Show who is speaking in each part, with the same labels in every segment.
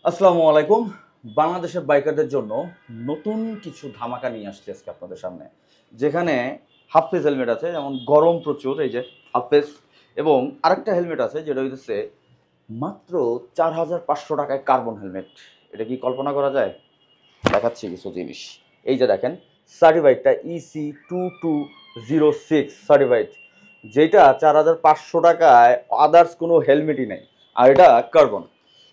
Speaker 1: আসসালামু আলাইকুম। বাংলাদেশের বাইকারদের জন্য নতুন কিছু ধামাকা নিয়ে আসছি আজকে আপনাদের সামনে। যেখানে হাফ ফেস হেলমেট আছে, যেমন গরম প্রচুর, এই যে হাফ ফেস। এবং আরেকটা হেলমেট আছে যেটা হইতেছে মাত্র ৪,৫০০ টাকায় কার্বন হেলমেট। এটা কি কল্পনা করা যায়? দেখাচ্ছি কিছু জিনিস। এই যে দেখেন, সার্টিফাইডটা EC2206 সার্টিফাইড, যেটা ৪,৫০০ টাকায় আদার্স কোনো হেলমেটই নেই। আর এটা কার্বন।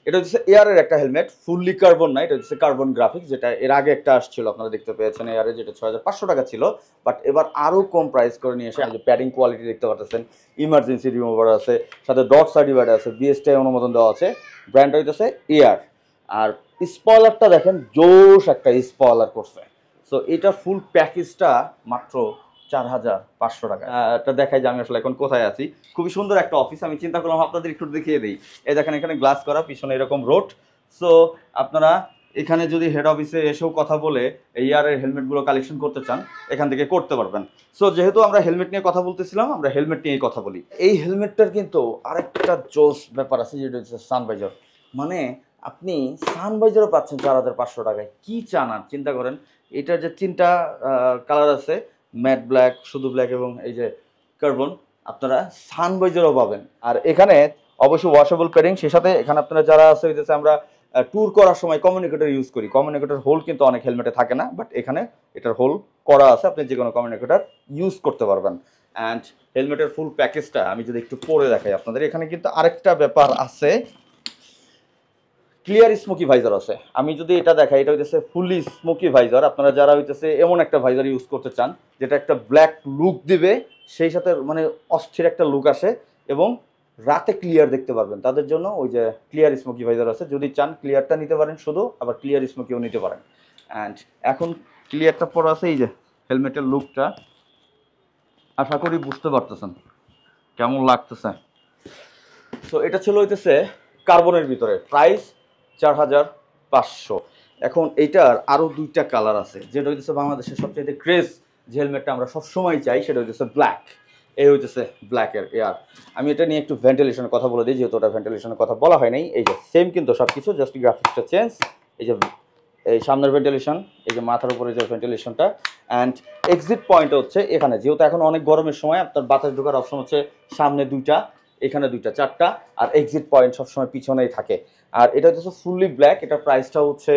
Speaker 1: এটা হচ্ছে এয়ারের একটা হেলমেট, ফুললি কার্বন না, এটা হচ্ছে কার্বন গ্রাফিক্স, যেটা এর আগে একটা আসছিল আপনারা দেখতে পেয়েছেন এয়ারে, যেটা ৬,৫০০ টাকা ছিল। বাট এবার আরও কম প্রাইস করে নিয়ে এসে যে প্যাডিং কোয়ালিটি দেখতে পাচ্ছেন, ইমার্জেন্সি রিমুভার আছে, সাথে ডট সার্টিফাইড আছে, বিএসটিআই অনুমোদন দেওয়া আছে। ব্র্যান্ডটা হইতেছে এয়ার। আর স্পয়লারটা দেখেন, জোশ একটা স্পয়লার করছে। সো এটা ফুল প্যাকেজটা মাত্র ৪,৫০০ টাকা। এটা দেখাই যে আমি আসলে এখন কোথায় আছি। খুবই সুন্দর একটা অফিস। আমি চিন্তা করলাম আপনাদের একটু দেখিয়ে দিই। এই দেখেন, এখানে গ্লাস করা, পিছনে এরকম রোড। সো আপনারা এখানে যদি হেড অফিসে এসেও কথা বলে এই ইয়ারের হেলমেটগুলো কালেকশন করতে চান, এখান থেকে করতে পারবেন। সো যেহেতু আমরা হেলমেট নিয়ে কথা বলতেছিলাম, আমরা হেলমেট নিয়েই কথা বলি। এই হেলমেটটার কিন্তু আরেকটা জোস ব্যাপার আছে, যেটা হচ্ছে সানভাইজার। মানে আপনি সানভাইজারও পাচ্ছেন ৪,৫০০ টাকায়। কি চান আর? চিন্তা করেন, এটার যে তিনটা কালার আছে, ম্যাট ব্ল্যাক, শুধু ব্ল্যাক, এবং এই যে কার্বন, আপনারা সানভাইজারও পাবেন। আর এখানে অবশ্যই ওয়াশেবল প্যাডিং, সে সাথে এখানে আপনারা যারা আছে হইতেছে, আমরা ট্যুর করার সময় কমিউনিকেটর ইউজ করি। কমিউনিকেটর হোল কিন্তু অনেক হেলমেটে থাকে না, বাট এখানে এটার হোল করা আছে, আপনি যে কোনো কমিউনিকেটর ইউজ করতে পারবেন। অ্যান্ড হেলমেটের ফুল প্যাকেজটা আমি যদি একটু পরে দেখাই আপনাদের, এখানে কিন্তু আরেকটা ব্যাপার আছে, ক্লিয়ার স্মোকি ভাইজার আছে। আমি যদি এটা দেখাই, এটা হইতেছে ফুলি স্মোকি ভাইজার। আপনারা যারা হইতেছে এমন একটা ভাইজার ইউজ করতে চান যেটা একটা ব্ল্যাক লুক দিবে, সেই সাথে মানে অস্থির একটা লুক আসে, এবং রাতে ক্লিয়ার দেখতে পারবেন, তাদের জন্য ওই যে ক্লিয়ার স্মোকি ভাইজার আছে। যদি চান ক্লিয়ারটা নিতে পারেন শুধু, আবার ক্লিয়ার স্মোকিও নিতে পারেন। অ্যান্ড এখন ক্লিয়ারটা পরে আছে, এই যে হেলমেটের লুকটা আশা করি বুঝতে পারতেছেন কেমন লাগতেছে। সো এটা ছিল হইতেছে কার্বনের ভিতরে, প্রাইস ৪,৫০০। এখন এইটার আরও দুইটা কালার আছে, যেটা হইতেছে বাংলাদেশের সবচেয়ে ক্রেজ, যে হেলমেটটা আমরা সবসময় চাই, সেটা হইতেছে ব্ল্যাক। এই হইতেছে ব্ল্যাকের এয়ার। আমি এটা নিয়ে একটু ভেন্টিলেশনের কথা বলে দিই, যেহেতু ওটা ভেন্টিলেশনের কথা বলা হয় নাই। এই যে সেম কিন্তু সব কিছু, জাস্ট গ্রাফিক্সটা চেঞ্জ। এই যে এই সামনের ভেন্টিলেশন, এই যে মাথার উপরে যে ভেন্টিলেশনটা, অ্যান্ড এক্সিট পয়েন্ট হচ্ছে এখানে। যেহেতু এখন অনেক গরমের সময়, আপনার বাতাস ঢোকার অপশন হচ্ছে সামনে দুইটা, এখানে দুইটা, চারটা। আর এক্সিট পয়েন্ট সবসময় পিছনেই থাকে। আর এটা হচ্ছে ফুললি ব্ল্যাক। এটার প্রাইসটা হচ্ছে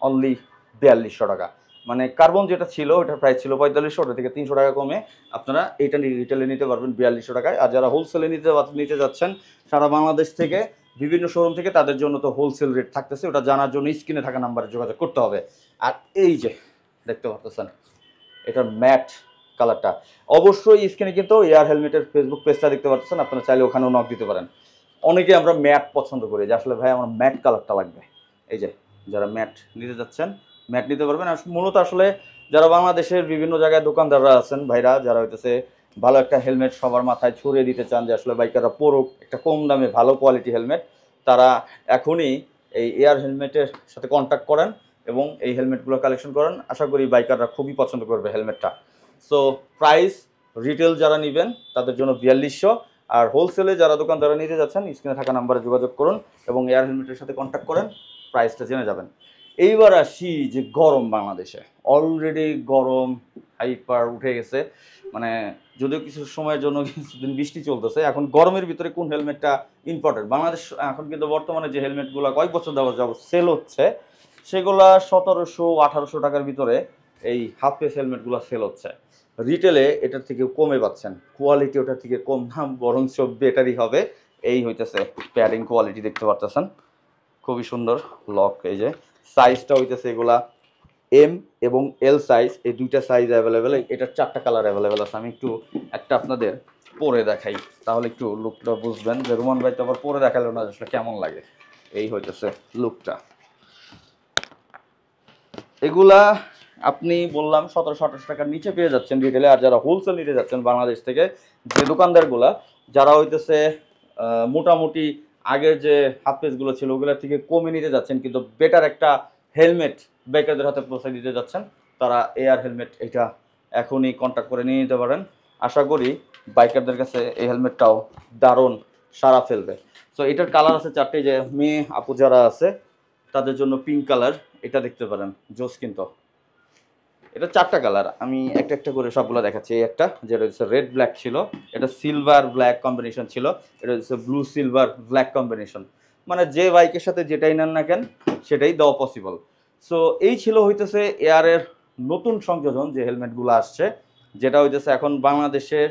Speaker 1: অনলি ৪২০০ টাকা। মানে কার্বন যেটা ছিল ওটার প্রাইস ছিল ৪৫০০, ওটা থেকে ৩০০ টাকা কমে আপনারা এটা রিটেলে নিতে পারবেন ৪২০০ টাকায়। আর যারা হোলসেলে নিতে যাচ্ছেন সারা বাংলাদেশ থেকে, বিভিন্ন শোরুম থেকে, তাদের জন্য তো হোলসেল রেট থাকতেছে, ওটা জানার জন্য স্ক্রিনে থাকা নাম্বারে যোগাযোগ করতে হবে। আর এই যে দেখতে পাচ্ছেন এটার ম্যাট কালারটা, অবশ্যই স্ক্রিনে কিন্তু এয়ার হেলমেটের ফেসবুক পেজটা দেখতে পাচ্ছেন, আপনারা চাইলে ওখানেও নক দিতে পারেন। অনেকে আমরা ম্যাট পছন্দ করি, যে আসলে ভাই আমার ম্যাট কালারটা লাগবে। এই যে যারা ম্যাট নিতে যাচ্ছেন, ম্যাট নিতে পারবেন। আর মূলত আসলে যারা বাংলাদেশের বিভিন্ন জায়গায় দোকানদাররা আছেন ভাইরা, যারা হইতেছে ভালো একটা হেলমেট সবার মাথায় ছড়িয়ে দিতে চান, যে আসলে বাইকাররা পরুক একটা কম দামে ভালো কোয়ালিটি হেলমেট, তারা এখনই এই এয়ার হেলমেটের সাথে কন্ট্যাক্ট করেন এবং এই হেলমেটগুলো কালেকশন করেন। আশা করি বাইকাররা খুবই পছন্দ করবে হেলমেটটা। সো প্রাইস, রিটেল যারা নেবেন তাদের জন্য ৪২০০, আর হোলসেলে যারা দোকানদাররা নিতে যাচ্ছেন স্ক্রিনে থাকা নাম্বারে যোগাযোগ করুন এবং এয়ার হেলমেটের সাথে কন্ট্যাক্ট করেন, প্রাইসটা জেনে যাবেন। এইবার আসি যে গরম, বাংলাদেশে অলরেডি গরম হাইপার উঠে গেছে। মানে যদিও কিছু সময়ের জন্য কিছুদিন বৃষ্টি চলতেছে, এখন গরমের ভিতরে কোন হেলমেটটা ইম্পর্টেন্ট? বাংলাদেশ এখন কিন্তু বর্তমানে যে হেলমেটগুলো কয়েক বছর যাবত সেল হচ্ছে, সেগুলা ১৭০০-১৮০০ টাকার ভিতরে এই হাফ ফেস হেলমেটগুলো সেল হচ্ছে। রিটেলে এটার থেকে কমে পাচ্ছেন, কোয়ালিটি ওটার থেকে কম দাম, বরঞ্চ বেটারই হবে। এই হইতেছে প্যাডিং কোয়ালিটি দেখতে পারতেছেন, খুবই সুন্দর লক। এই যে সাইজটা হইতেছে এগুলা এম এবং এল সাইজ, এই দুইটা সাইজ অ্যাভেলেবেল। এটার চারটা কালার অ্যাভেলেবেল আছে। আমি একটু একটা আপনাদের পরে দেখাই, তাহলে একটু লুকটা বুঝবেন, যে রোমান ভাই তো আবার পরে দেখালো না আসলে কেমন লাগে। এই হইতেছে লুকটা। এগুলা আপনি বললাম ১৭০০-১৮০০ টাকার নিচে পেয়ে যাচ্ছেন রিটেলে। আর যারা হোলসেল নিতে যাচ্ছেন বাংলাদেশ থেকে, যে দোকানদারগুলা যারা হইতেছে মোটামুটি আগের যে হাফ পেজগুলো ছিল ওগুলোর থেকে কমে নিতে যাচ্ছেন, কিন্তু বেটার একটা হেলমেট বাইকারদের হাতে পৌঁছে দিতে যাচ্ছেন, তারা এয়ার হেলমেট এটা এখনই কন্ট্যাক্ট করে নিয়ে নিতে পারেন। আশা করি বাইকারদের কাছে এই হেলমেটটাও দারুণ সাড়া ফেলবে। সো এটার কালার আছে চারটে, যে মেয়ে আপু যারা আছে তাদের জন্য পিঙ্ক কালার, এটা দেখতে পারেন, জোস কিন্তু। এটা 4টা কালার, আমি একটা একটা করে সবগুলো দেখাচ্ছি। এই একটা যেটা হচ্ছে রেড ব্ল্যাক ছিল, এটা সিলভার ব্ল্যাক কম্বিনেশন ছিল, এটা হচ্ছে ব্লু সিলভার ব্ল্যাক কম্বিনেশন। মানে যে বাইকের সাথে যেটাই নেন না কেন সেটাই দেওয়া পসিবল। সো এই ছিল হইতেছে এয়ারের নতুন সংযোজন যে হেলমেটগুলো আসছে, যেটা হইতেছে এখন বাংলাদেশের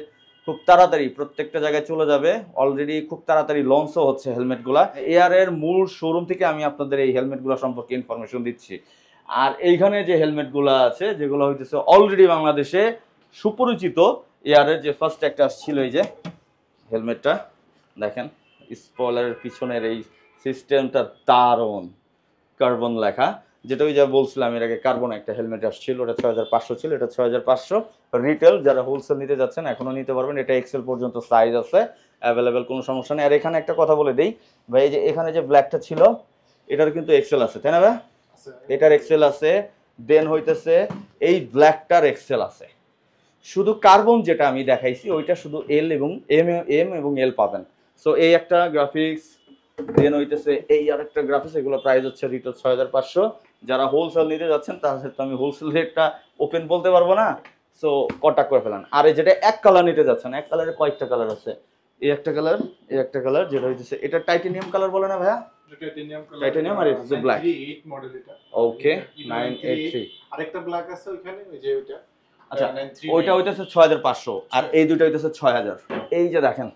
Speaker 1: খুব তাড়াতাড়ি প্রত্যেকটা জায়গায় চলে যাবে। অলরেডি খুব তাড়াতাড়ি লঞ্চও হচ্ছে হেলমেটগুলা। এয়ারের মূল শোরুম থেকে আমি আপনাদের এই হেলমেটগুলো সম্পর্কে ইনফরমেশন দিচ্ছি। আর এইখানে যে হেলমেটগুলো আছে যেগুলো হইতেছে অলরেডি বাংলাদেশে সুপরিচিত, এয়ারের যে ফার্স্ট একটা ছিল এই যে হেলমেটটা দেখেন, স্পয়লারের পিছনের এই সিস্টেমটা দারুণ, কার্বন লেখা, যেটা ওই যা বলছিলাম এর আগে কার্বন একটা হেলমেট আসছিল, ওটা 6500 ছিল, এটা 6500 রিটেল। যারা হোলসেল নিতে যাচ্ছেন এখনো নিতে পারবেন, এটা এক্সেল পর্যন্ত সাইজ আছে অ্যাভেলেবেল, কোনো সমস্যা নেই। আর এখানে একটা কথা বলে দেই ভাই, এই যে এখানে যে ব্ল্যাকটা ছিল এটার কিন্তু এক্সেল আছে, তাই না ভাই? এটার এক্সেল আছে, দেন হইতেছে এই ব্ল্যাকটার এক্সেল আছে। শুধু কার্বন যেটা আমি দেখাইছি ওইটা শুধু এল এবং এম এবং এল পাবেন। সো এই একটা গ্রাফিক্স, দেন হইতেছে এই আর একটা গ্রাফিক্স, এগুলো প্রাইস হচ্ছে রিটেল 6500। যারা হোলসেল নিতে যাচ্ছেন তাদের তো আমি হোলসেল রেটটা ওপেন বলতে পারবো না, সো কন্টাক্ট করে ফেলেন। আর এই যেটা এক কালার নিতে যাচ্ছেন, এক কালারে কয়েকটা কালার আছে, এই একটা কালার, এই একটা কালার, যেটা হইতেছে এটা টাইটানিয়াম কালার বলে না ভাইয়া? টাইটানিয়াম আর এটা হচ্ছে ব্ল্যাক।
Speaker 2: মডেল এটা।
Speaker 1: ওকে 983।
Speaker 2: আরেকটা ব্ল্যাক আছে ওখানে, ওই যে ওইটা।
Speaker 1: আচ্ছা ওইটা হইতেছে 6500 আর এই দুটো হইতেছে 6000। এই যে দেখেন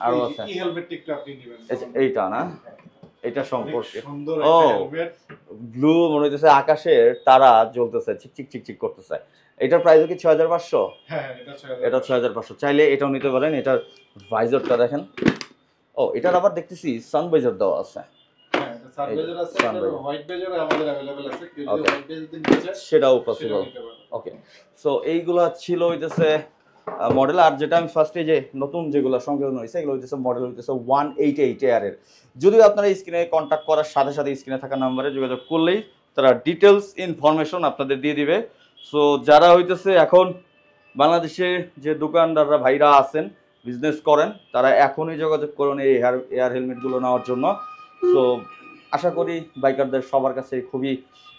Speaker 1: আরো আছে,
Speaker 2: এই হেলমেটটা একটু আপনি নেবেন।
Speaker 1: এইটা না, এটা সম্পর্কে
Speaker 2: সুন্দর
Speaker 1: ও
Speaker 2: একটা হেলমেট,
Speaker 1: ব্লু মনে হইতেছে আকাশের তারা জ্বলতেছে, চিকচিক চিকচিক করতেছে। এটার প্রাইস কি 6500?
Speaker 2: হ্যাঁ
Speaker 1: এটা 6500, চাইলে এটাও নিতে পারেন। এটার ভাইজরটা দেখেন, ও এটার আবার দেখতেছি সানভাইজার দেওয়া আছে।
Speaker 2: হ্যাঁ এটা সানভাইজার আছে, এটা হোয়াইট বেজার আমাদের अवेलेबल আছে, কেউ যদি হোয়াইট বেজার দিতে চায়
Speaker 1: সেটাও পসিবল। ওকে, সো এইগুলা ছিল হইতেছে মডেল। আর যেটা আমি ফার্স্টে যে নতুন যেগুলো সংযোজন হয়েছে এগুলো হইতেছে মডেল হইতেছে 188 এয়ারের। যদিও আপনারা স্ক্রিনে কন্ট্যাক্ট করার সাথে সাথে স্ক্রিনে থাকা নাম্বারে যোগাযোগ করলেই তারা ডিটেলস ইনফরমেশন আপনাদের দিয়ে দিবে। সো যারা হইতেছে এখন বাংলাদেশে যে দোকানদাররা ভাইরা আছেন বিজনেস করেন, তারা এখনই যোগাযোগ করুন এই এয়ার হেলমেটগুলো নেওয়ার জন্য। সো আশা করি বাইকারদের সবার কাছে খুবই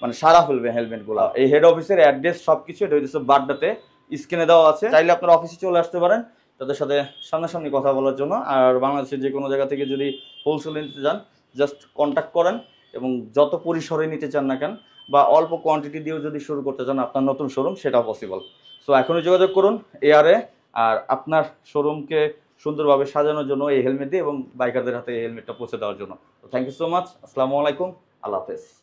Speaker 1: মানে সারা ফেলবে হেলমেটগুলো। এই হেড অফিসের অ্যাড্রেস সবকিছু এটা হইতেছে বাড্ডাতে, স্ক্রিনে দেওয়া আছে, চাইলে আপনারা অফিসে চলে আসতে পারেন তাদের সাথে সামনাসামনি কথা বলার জন্য। আর বাংলাদেশের যে কোনো জায়গা থেকে যদি হোলসেলে নিতে চান জাস্ট কন্ট্যাক্ট করেন, এবং যত পরিসরে নিতে চান না কেন বা অল্প কোয়ান্টিটি দিয়েও যদি শুরু করতে চান আপনার নতুন শোরুম, সেটাও পসিবল। সো এখনই যোগাযোগ করুন এয়ারে, আর আপনার শোরুমকে সুন্দরভাবে সাজানোর জন্য এই হেলমেট দিয়ে এবং বাইকারদের হাতে এই হেলমেটটা পৌঁছে দেওয়ার জন্য। তো থ্যাংক ইউ সো মাচ, আসসালামু আলাইকুম, আল্লাহ হাফেজ।